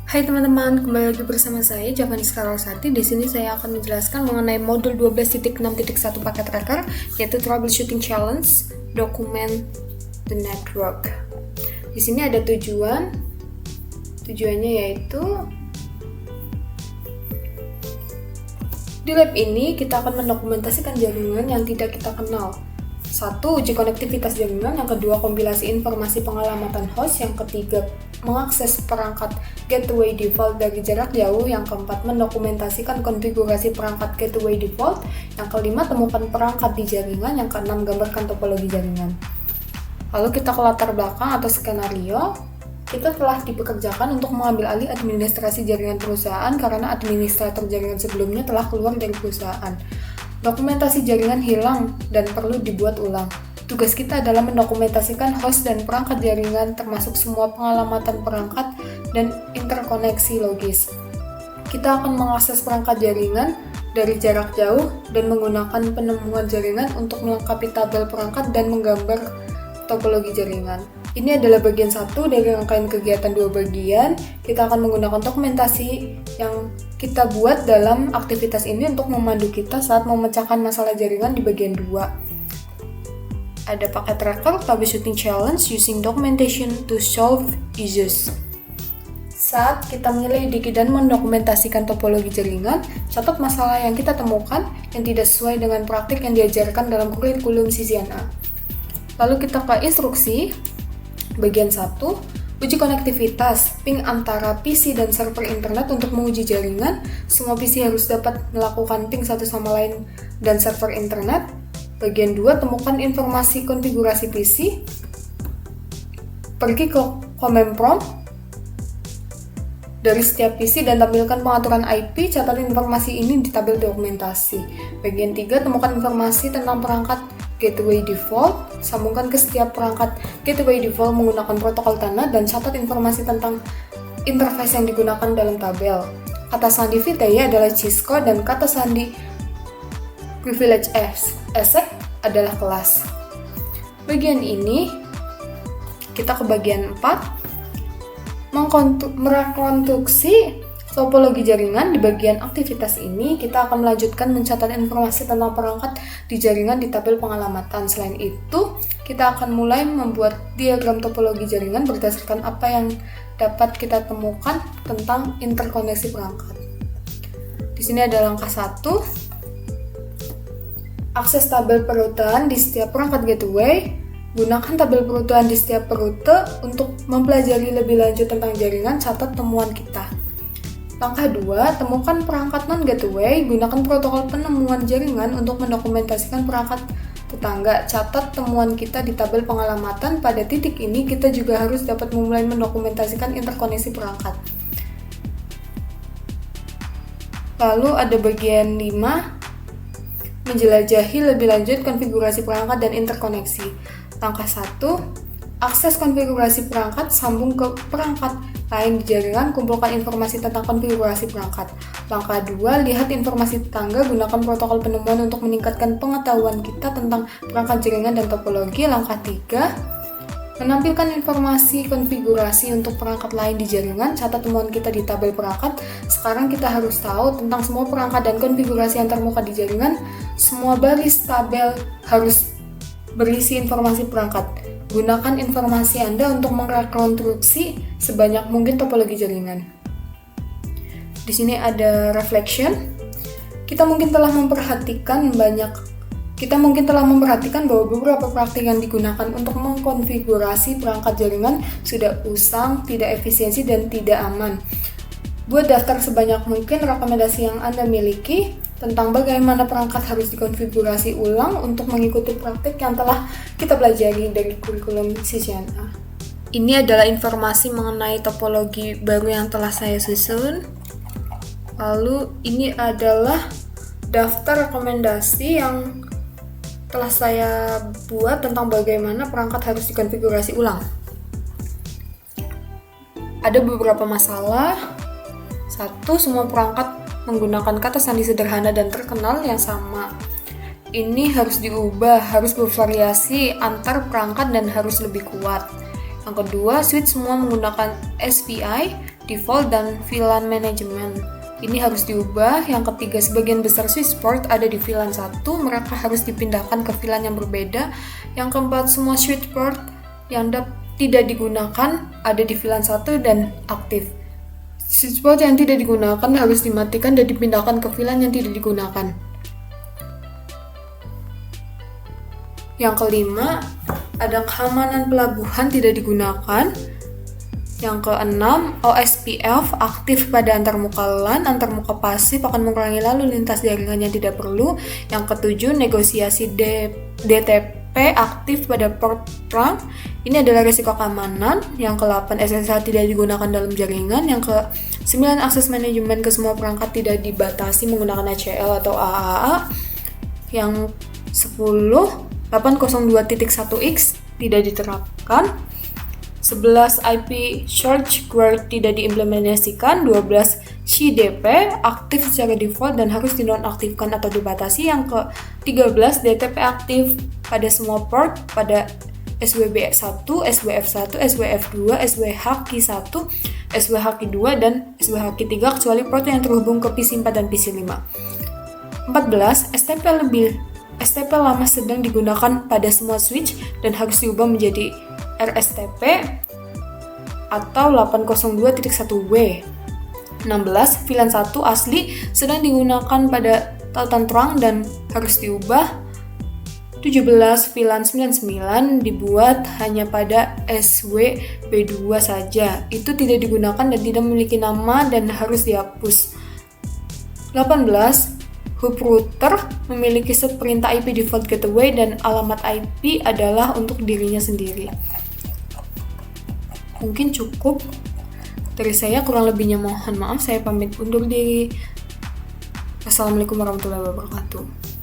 Hai teman-teman, kembali lagi bersama saya Javanis Karolsati. Di sini saya akan menjelaskan mengenai modul 12.6.1 paket tracker, yaitu Troubleshooting Challenge, Document the Network. Di sini ada tujuannya yaitu di lab ini kita akan mendokumentasikan jaringan yang tidak kita kenal. 1. Uji konektivitas jaringan. Yang kedua, kompilasi informasi pengalamatan host. Yang ketiga, mengakses perangkat gateway default dari jarak jauh. Yang keempat, mendokumentasikan konfigurasi perangkat gateway default. Yang kelima, temukan perangkat di jaringan. Yang keenam, gambarkan topologi jaringan. Lalu kita ke latar belakang atau skenario. Kita telah dipekerjakan untuk mengambil alih administrasi jaringan perusahaan karena administrator jaringan sebelumnya telah keluar dari perusahaan. Dokumentasi jaringan hilang dan perlu dibuat ulang. Tugas kita adalah mendokumentasikan host dan perangkat jaringan termasuk semua pengalamatan perangkat dan interkoneksi logis. Kita akan mengakses perangkat jaringan dari jarak jauh dan menggunakan penemuan jaringan untuk melengkapi tabel perangkat dan menggambar topologi jaringan. Ini adalah bagian 1 dari rangkaian kegiatan 2 bagian. Kita akan menggunakan dokumentasi yang kita buat dalam aktivitas ini untuk memandu kita saat memecahkan masalah jaringan di bagian 2. Ada paket tracker, troubleshooting challenge using documentation to solve issues. Saat kita menyelidiki dan mendokumentasikan topologi jaringan, catat masalah yang kita temukan yang tidak sesuai dengan praktik yang diajarkan dalam kurikulum CCNA. Lalu kita ke instruksi. Bagian 1, uji konektivitas, ping antara PC dan server internet untuk menguji jaringan. Semua PC harus dapat melakukan ping satu sama lain dan server internet. Bagian 2, temukan informasi konfigurasi PC. Pergi ke command prompt dari setiap PC dan tampilkan pengaturan IP, catat informasi ini di tabel dokumentasi. Bagian 3, temukan informasi tentang perangkat gateway default, sambungkan ke setiap perangkat gateway default menggunakan protokol TANA dan catat informasi tentang interface yang digunakan dalam tabel. Kata sandi VTY adalah cheat dan kata sandi privilege ESEC adalah kelas. Bagian ini, kita ke bagian 4, merekonstruksi topologi jaringan. Di bagian aktivitas ini, kita akan melanjutkan mencatat informasi tentang perangkat di jaringan di tabel pengalamatan. Selain itu, kita akan mulai membuat diagram topologi jaringan berdasarkan apa yang dapat kita temukan tentang interkoneksi perangkat. Di sini ada langkah 1. Akses tabel perutan di setiap perangkat gateway. Gunakan tabel perutan di setiap rute untuk mempelajari lebih lanjut tentang jaringan, catat temuan kita. Langkah 2, temukan perangkat non-gateway, gunakan protokol penemuan jaringan untuk mendokumentasikan perangkat tetangga. Catat temuan kita di tabel pengalamatan. Pada titik ini, kita juga harus dapat memulai mendokumentasikan interkoneksi perangkat. Lalu ada bagian 5, menjelajahi lebih lanjut konfigurasi perangkat dan interkoneksi. Langkah 1, akses konfigurasi perangkat, sambung ke perangkat lain di jaringan, kumpulkan informasi tentang konfigurasi perangkat. Langkah 2, lihat informasi tetangga, gunakan protokol penemuan untuk meningkatkan pengetahuan kita tentang perangkat jaringan dan topologi. Langkah 3, menampilkan informasi konfigurasi untuk perangkat lain di jaringan, catat temuan kita di tabel perangkat. Sekarang kita harus tahu tentang semua perangkat dan konfigurasi yang termuka di jaringan. Semua baris tabel harus berisi informasi perangkat. Gunakan informasi Anda untuk merekonstruksi sebanyak mungkin topologi jaringan. Di sini ada reflection. Kita mungkin telah memperhatikan bahwa beberapa praktik yang digunakan untuk mengkonfigurasi perangkat jaringan sudah usang, tidak efisiensi, dan tidak aman. Buat daftar sebanyak mungkin rekomendasi yang Anda miliki tentang bagaimana perangkat harus dikonfigurasi ulang untuk mengikuti praktik yang telah kita pelajari dari kurikulum CCNA. Ini adalah informasi mengenai topologi baru yang telah saya susun. Lalu ini adalah daftar rekomendasi yang telah saya buat tentang bagaimana perangkat harus dikonfigurasi ulang. Ada beberapa masalah. 1. Semua perangkat menggunakan kata sandi sederhana dan terkenal yang sama. Ini harus diubah, harus bervariasi antar perangkat dan harus lebih kuat. Yang kedua, switch semua menggunakan SPI, default, dan VLAN management. Ini harus diubah. Yang ketiga, sebagian besar switch port ada di VLAN 1, mereka harus dipindahkan ke VLAN yang berbeda. Yang keempat, semua switch port yang tidak digunakan ada di VLAN 1 dan aktif. Switch port yang tidak digunakan harus dimatikan dan dipindahkan ke VLAN yang tidak digunakan. Yang kelima, ada keamanan pelabuhan tidak digunakan. Yang keenam, OSPF aktif pada antarmuka LAN, antarmuka pasif akan mengurangi lalu lintas jaringan yang tidak perlu. Yang ketujuh, negosiasi DTP aktif pada port trunk. Ini adalah risiko keamanan. Yang ke-8, SSH tidak digunakan dalam jaringan. Yang ke-9, akses manajemen ke semua perangkat tidak dibatasi menggunakan ACL atau AAA. Yang 10, 802.1x tidak diterapkan. 11, IP short query tidak diimplementasikan. 12, CDP aktif secara default dan harus dinonaktifkan atau dibatasi. Yang ke-13, DTP aktif pada semua port pada SWB1, SWF1, SWF2, SWHQ1, SWHQ2, dan SWHQ3 kecuali port yang terhubung ke PC4 dan PC5. 14, STP lama sedang digunakan pada semua switch dan harus diubah menjadi RSTP atau 802.1W. 16, VLAN 1 asli sedang digunakan pada tautan terang dan harus diubah. 17, VLAN 99 dibuat hanya pada SWB2 saja. Itu tidak digunakan dan tidak memiliki nama dan harus dihapus. 18, hub router memiliki set perintah IP default gateway dan alamat IP adalah untuk dirinya sendiri. Mungkin cukup dari saya, kurang lebihnya mohon maaf. Saya pamit undur diri. Assalamualaikum warahmatullahi wabarakatuh.